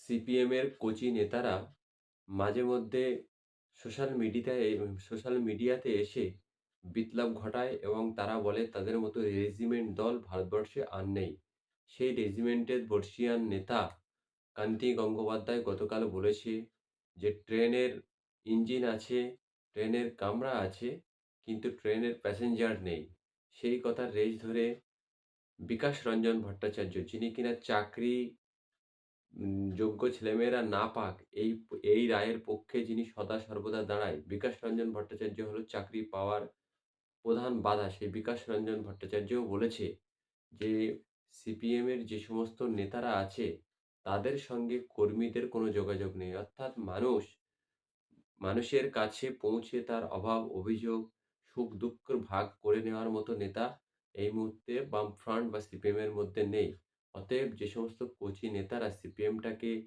সিপিএমের কচি নেতারা মাঝে মধ্যে সোশ্যাল মিডিয়াতে এসে বিপ্লব ঘটায় এবং তারা বলে তাদের মতো রেজিমেন্ট দল ভারতবর্ষে আর নেই। সেই রেজিমেন্টের বর্ষীয়ান নেতা কান্তি গঙ্গোপাধ্যায় গতকাল বলেছে যে, "ট্রেনের ইঞ্জিন আছে, ট্রেনের কামরা আছে, কিন্তু ট্রেনের প্যাসেঞ্জার নেই।" সেই কথার রেশ ধরে বিকাশ রঞ্জন ভট্টাচার্য, যিনি কিনা চাকরি যোগ্য ছেলেমেয়েরা না পাক এই রায়ের পক্ষে যিনি সদা সর্বদা দাঁড়ায়, বিকাশ রঞ্জন ভট্টাচার্য হলো চাকরি পাওয়ার প্রধান বাধা। সেই বিকাশ রঞ্জন ভট্টাচার্যও বলেছে যে, সিপিএমের যে সমস্ত নেতারা আছে, তাদের সঙ্গে কর্মীদের কোনো যোগাযোগ নেই। অর্থাৎ মানুষের কাছে পৌঁছে তার অভাব, অভিযোগ, সুখ-দুঃখ ভাগ করে নেওয়ার মতো নেতা এই মুহূর্তে বামফ্রন্ট বা সিপিএমের মধ্যে নেই। অতএব যে সমস্ত কচি নেতারা সিপিএমটাকে